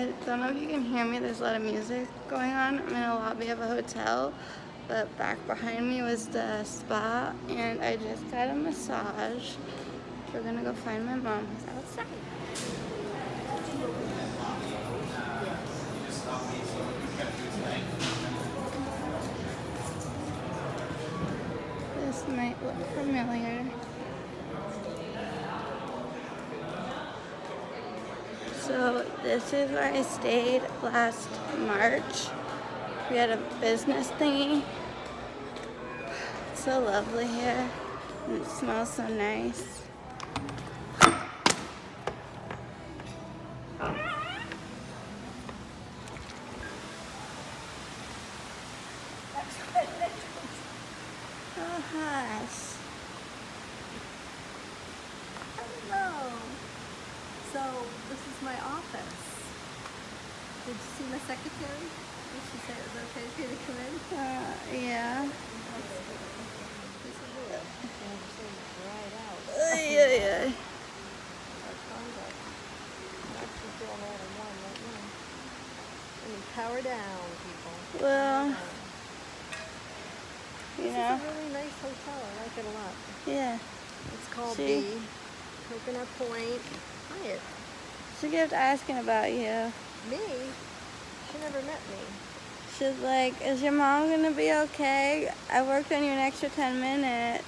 I don't know if you can hear me. There's a lot of music going on. I'm in a lobby of a hotel, but back behind me was the spa, and I just got a massage. We're gonna go find my mom who's outside. This might look familiar. So this is where I stayed last March. We had a business thingy. It's so lovely here, and it smells so nice. Oh, hush. Hello. So this is my office. Did you see my secretary? Did she say it was okay for you to come in? Yeah. Right out. Yeah. Our conduct. Actually doing all in one right now. I mean, power down, people. Well, you This know. is a really nice hotel. I like it a lot. Yeah. It's called See? the Coconut Point Hyatt. She kept asking about you. Me? She never met me. She's like, is your mom gonna be okay? I worked on you an extra 10 minutes.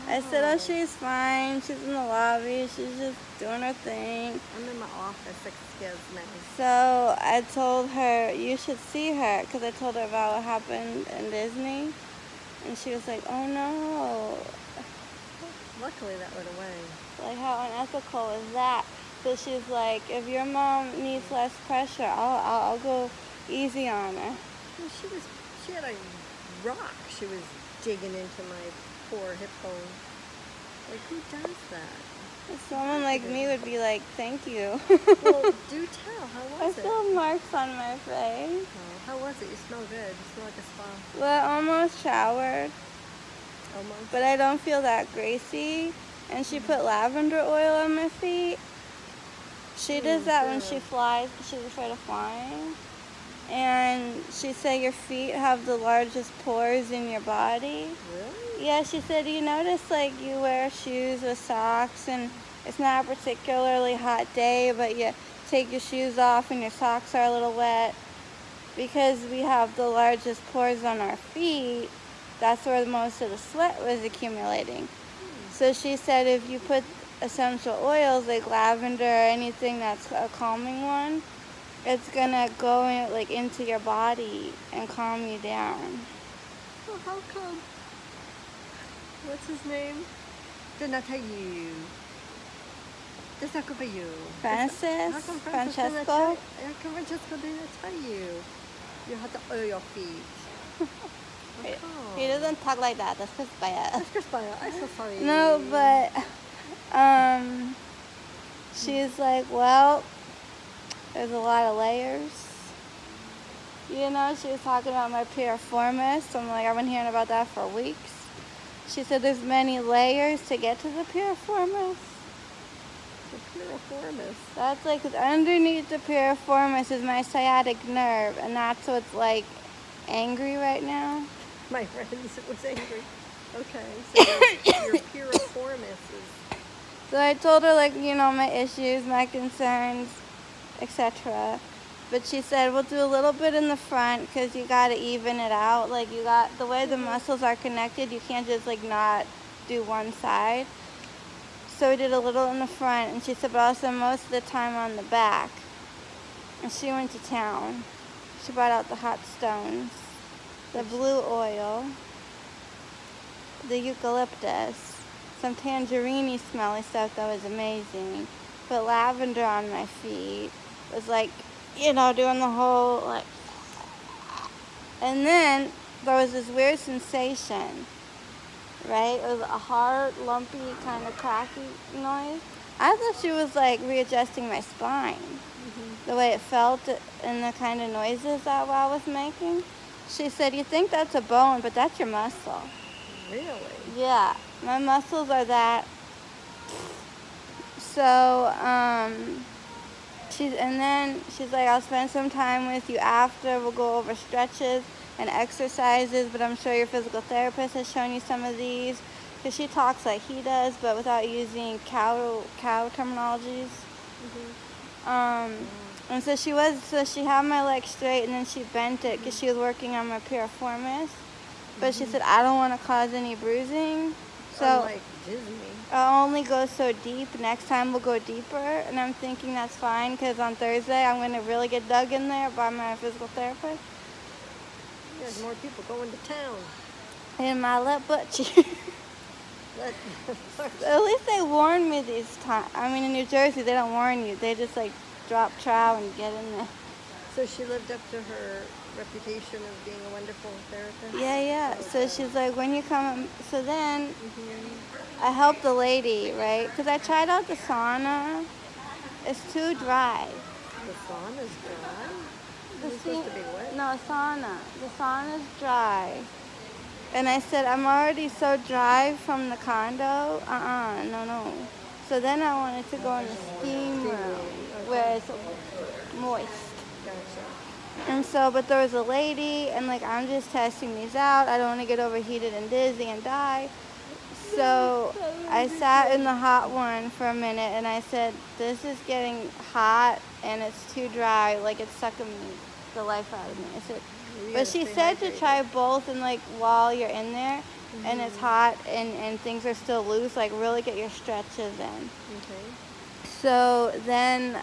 I said, oh, she's fine. She's in the lobby. She's just doing her thing. I'm in my office. Excuse me. So I told her, you should see her, because I told her about what happened in Disney. And she was like, oh no. Luckily that went away. Like, how unethical is that? So she's like, if your mom needs less pressure, I'll go easy on her. Well, she had a rock she was digging into my poor hip bone. Like, who does that? Someone like me would be like, thank you. Well, do tell. How I was it? still have marks on my face. Oh, how was it? You smell good. You smell like a spa. Well, I almost showered, Almost. but I don't feel that greasy. And she put lavender oil on my feet. She does that when she flies, because she's afraid of flying. And she said your feet have the largest pores in your body. Really? Yeah, she said, you notice like you wear shoes with socks and it's not a particularly hot day, but you take your shoes off and your socks are a little wet. Because we have the largest pores on our feet, that's where most of the sweat was accumulating. So she said if you put essential oils like lavender or anything that's a calming one, it's gonna go in, like into your body and calm you down. Well, how come? What's his name? Did not tell you. Does not go for you. Francis? How come Francesco? How come Francesco did not tell you? You have to oil your feet. He doesn't talk like that. That's just bad. That's just bad. I'm so sorry. No, but she's like, well, there's a lot of layers. You know, she was talking about my piriformis. I'm like, I've been hearing about that for weeks. She said there's many layers to get to the piriformis. The piriformis. That's like, 'cause underneath the piriformis is my sciatic nerve, and that's what's like angry right now. My friend was angry. Okay, so your piriformis is... So I told her, like, you know, my issues, my concerns, etc. But she said, we'll do a little bit in the front because you got to even it out. Like, you got, the way the muscles are connected, you can't just, like, not do one side. So we did a little in the front, and she said, but also most of the time on the back. And she went to town. She brought out the hot stones, the blue oil, the eucalyptus, some tangerine smelly stuff that was amazing. Put lavender on my feet. It was like, you know, doing the whole, like, and then there was this weird sensation, right? It was a hard, lumpy, kind of cracky noise. I thought she was, like, readjusting my spine, the way it felt and the kind of noises that I was making. She said, you think that's a bone, but that's your muscle. Really? Yeah, my muscles are that. So, And then she's like, I'll spend some time with you after. We'll go over stretches and exercises, but I'm sure your physical therapist has shown you some of these. Because she talks like he does, but without using cow terminologies. And so she had my leg straight, and then she bent it because she was working on my piriformis. But she said, I don't want to cause any bruising. So like Disney. I'll only go so deep. Next time we'll go deeper. And I'm thinking that's fine because on Thursday I'm going to really get dug in there by my physical therapist. There's more people going to town. And my lip butchie. At least they warned me these times. I mean, in New Jersey, they don't warn you. They just, like, drop trow and get in there. So she lived up to her reputation of being a wonderful therapist? Yeah. So she's like, when you come... So then I helped the lady, right? Because I tried out the sauna. It's too dry. The sauna's dry? It's supposed to be wet? No, sauna. The sauna's dry. And I said, I'm already so dry from the condo. No. So then I wanted to go in the steam room where it's moist. Gotcha. And so, but there was a lady, and like, I'm just testing these out. I don't want to get overheated and dizzy and die. So I sat in the hot one for a minute, and I said, this is getting hot, and it's too dry. Like, it's sucking the life out of me. I said, but she said to try both, and like while you're in there and it's hot and things are still loose, like really get your stretches in. Okay. So then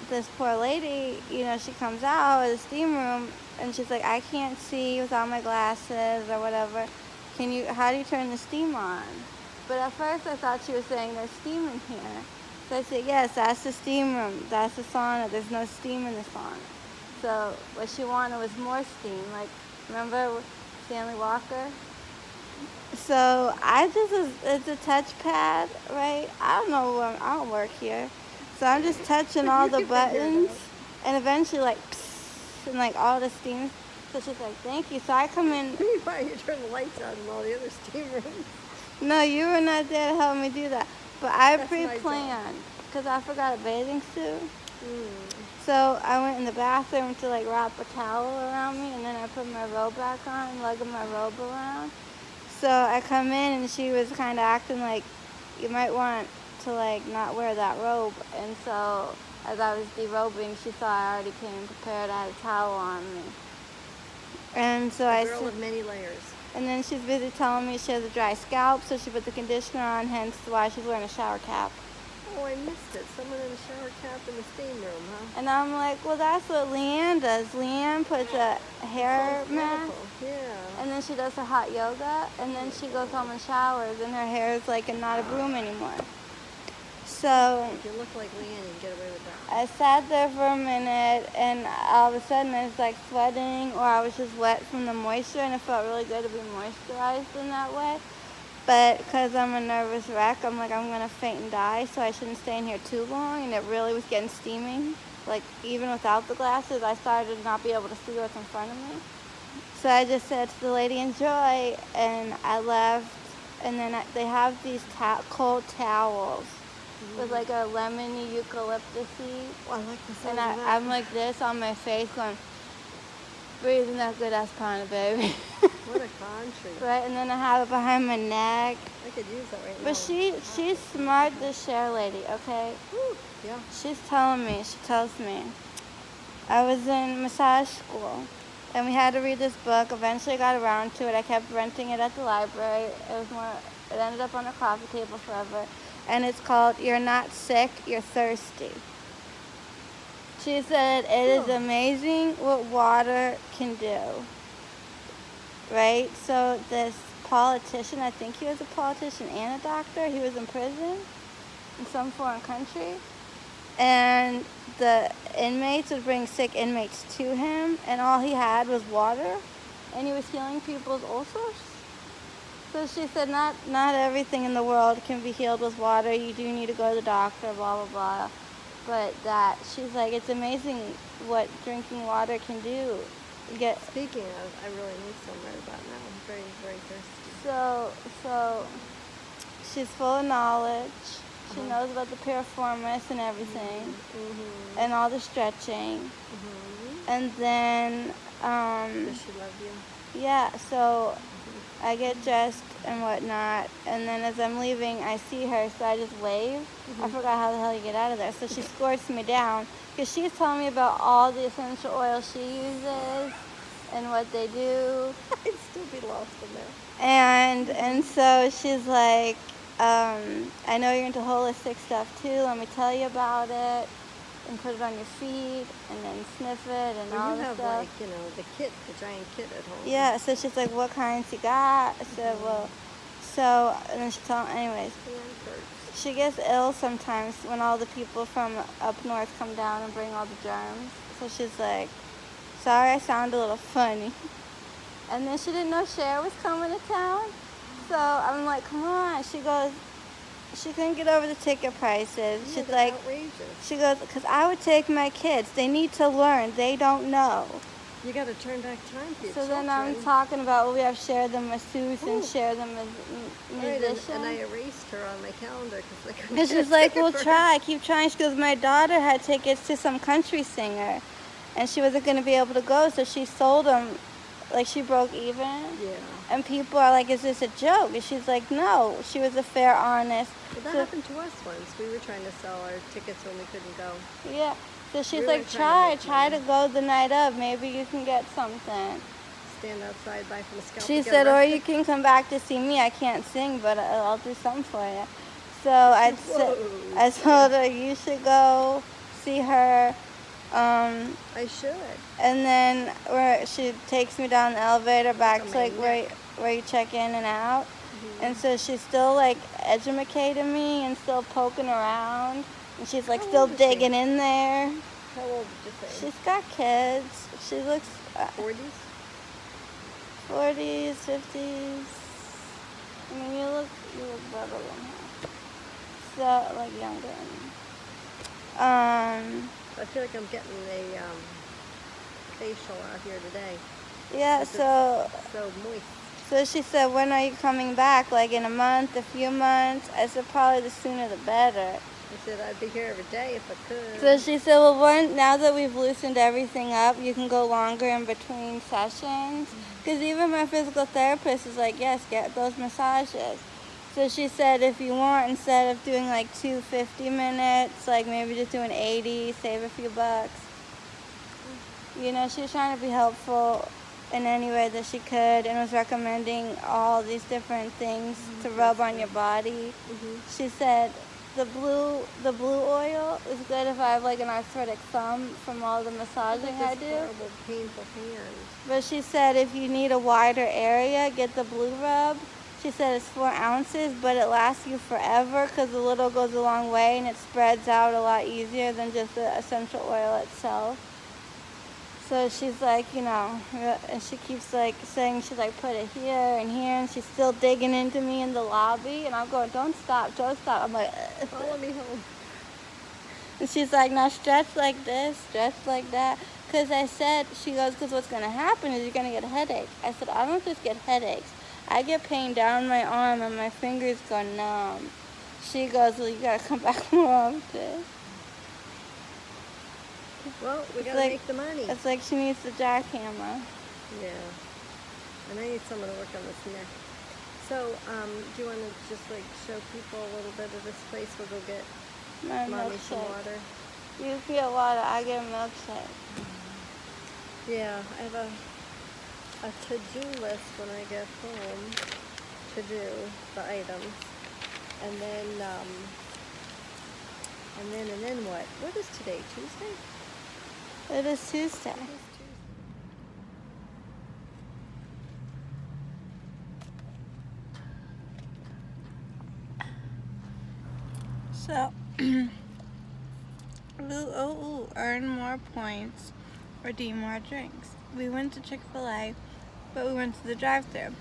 this poor lady, she comes out of the steam room and she's like, I can't see without my glasses or whatever. How do you turn the steam on? But at first I thought she was saying there's steam in here. So I said, yes, that's the steam room. That's the sauna. There's no steam in the sauna. So what she wanted was more steam. Like, remember Stanley Walker? So it's a touchpad, right? I don't know, I don't work here. So I'm just touching all the buttons, and eventually like, psst, and like all the steam. So she's like, thank you. So I come in. Why you turn the lights on in all the other steam rooms? No, you were not there to help me do that. But I pre-planned, because I forgot a bathing suit. So I went in the bathroom to like wrap a towel around me, and then I put my robe back on and lugged my robe around. So I come in and she was kind of acting like, you might want to like not wear that robe. And so as I was derobing, she saw I already came prepared. I had a towel on me. And so a girl of many layers. And then she's busy telling me she has a dry scalp, so she put the conditioner on, hence why she's wearing a shower cap. Oh, I missed it. Someone in a shower cap in the steam room, huh? And I'm like, well, that's what Leanne does. Leanne puts a hair mask. Yeah. And then she does her hot yoga. And then she goes home and showers. And her hair is like not a broom anymore. So if you look like Leanne, you can get away with that. I sat there for a minute. And all of a sudden I was like sweating. Or I was just wet from the moisture. And it felt really good to be moisturized in that way. But because I'm a nervous wreck, I'm like, I'm going to faint and die, so I shouldn't stay in here too long. And it really was getting steaming. Like, even without the glasses, I started to not be able to see what's in front of me. So I just said to the lady, enjoy, and I left. And then they have these cold towels with like a lemony eucalyptus-y. Oh, I like the And sound of that. I'm like this on my face going, breathing that good ass pine, baby. What a country. Right, and then I have it behind my neck. I could use that right now. But she's smart, this share lady, okay? Woo. Yeah. She tells me, I was in massage school, and we had to read this book. Eventually I got around to it. I kept renting it at the library. It ended up on a coffee table forever. And it's called You're Not Sick, You're Thirsty. She said, it is amazing what water can do. Right? So this politician, I think he was a politician and a doctor, he was in prison in some foreign country. And the inmates would bring sick inmates to him, and all he had was water, and he was healing people's ulcers. So she said, not everything in the world can be healed with water. You do need to go to the doctor, blah, blah, blah. But she's like, it's amazing what drinking water can do. Speaking of, I really need some right about now. I'm very, very thirsty. So she's full of knowledge. She knows about the piriformis and everything, Mm-hmm. and all the stretching. Mm-hmm. And then, Does she love you? yeah, so I get dressed and whatnot, and then as I'm leaving, I see her, so I just wave. I forgot how the hell you get out of there. So she escorts me down, because she's telling me about all the essential oils she uses and what they do. I'd still be lost in there. And so she's like, I know you're into holistic stuff too. Let me tell you about it, and put it on your feet, and then sniff it, and all You this have stuff. like, you know, the giant kit at home. Yeah. So she's like, what kinds you got? I said, well, so, and then she told, anyways. She gets ill sometimes when all the people from up north come down and bring all the germs. So she's like, sorry, I sound a little funny. And then she didn't know Cher was coming to town. So I'm like, come on. She goes, she couldn't get over the ticket prices. Yeah, She's they're like, outrageous. she goes, because I would take my kids. They need to learn. They don't know. You got to turn back time for your So children. then I'm talking about, well, we have Cher the masseuse and Cher the musician. And I erased her on my calendar because I couldn't. Because she's like, well, try, keep trying. She goes, my daughter had tickets to some country singer, and she wasn't going to be able to go, so she sold them, like she broke even. Yeah. And people are like, is this a joke? And she's like, no, she was a fair, honest. Well, that happened to us once. We were trying to sell our tickets when we couldn't go. Yeah. So she's We like, were trying try to go the night of. Maybe you can get something. Stand outside, buy from a scalp. She said, or you can come back to see me. I can't sing, but I'll do something for you. So I told her, you should go see her. I should. And then she takes me down the elevator back Oh, to like where you check in and out. And so she's still like educating me and still poking around. And she's like still digging in there. How old did you say? She's got kids. She looks 40s? 40s, 50s. I mean, you look better than her. So, like, younger. I feel like I'm getting a facial out here today. Yeah, so moist. So she said, when are you coming back? Like in a month, a few months? I said, probably the sooner the better. I said I'd be here every day if I could. So she said, well, now that we've loosened everything up, you can go longer in between sessions. Because even my physical therapist is like, yes, get those massages. So she said, if you want, instead of doing like 2 50-minutes, like maybe just doing 80, save a few bucks. You know, she was trying to be helpful in any way that she could, and was recommending all these different things to rub on your body. She said the blue oil is good if I have like an arthritic thumb from all the massaging I do. Horrible, painful hands. But she said if you need a wider area, get the blue rub. She said it's 4 ounces, but it lasts you forever because the little goes a long way and it spreads out a lot easier than just the essential oil itself. So she's like, you know, and she keeps like saying she's like, put it here and here, and she's still digging into me in the lobby, and I'm going, don't stop. I'm like, follow me home. And she's like, now stretch like this, stretch like that. Because I said, she goes, because what's going to happen is you're going to get a headache. I said, I don't just get headaches. I get pain down my arm and my fingers go numb. She goes, well, you got to come back more often. Well, we gotta make the money. It's like she needs the jackhammer. Yeah. And I need someone to work on this neck. So, do you want to just like show people a little bit of this place? We'll go get Mommy some water. You get water, I get a milkshake. Yeah, I have a to-do list when I get home to do the items. And then what? What is today? Tuesday? It is Tuesday. So, earn more points, redeem more drinks. We went to Chick-fil-A, but we went to the drive-thru.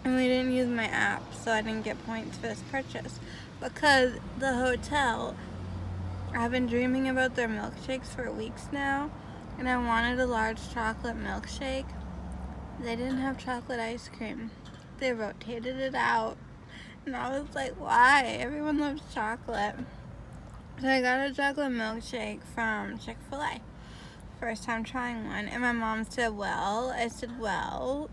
And we didn't use my app, so I didn't get points for this purchase. Because the hotel, I've been dreaming about their milkshakes for weeks now, and I wanted a large chocolate milkshake. They didn't have chocolate ice cream. They rotated it out, And I was like, why? Everyone loves chocolate. So I got a chocolate milkshake from Chick-fil-A. First time trying one. And my mom said, well, I said, well,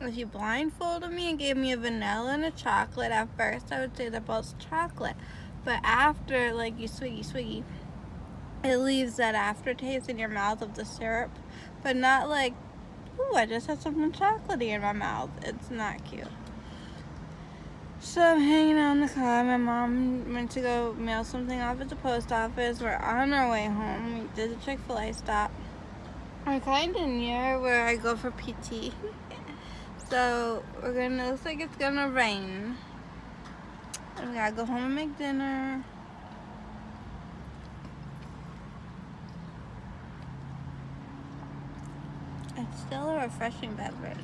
if you blindfolded me and gave me a vanilla and a chocolate, at first I would say they're both chocolate. But after, like, you swiggy, it leaves that aftertaste in your mouth of the syrup. But not like, ooh, I just had something chocolatey in my mouth. It's not cute. So I'm hanging out in the car. My mom went to go mail something off at the post office. We're on our way home. We did the Chick-fil-A stop. We're kind of near where I go for PT. So looks like it's gonna rain. And we gotta go home and make dinner. It's still a refreshing beverage.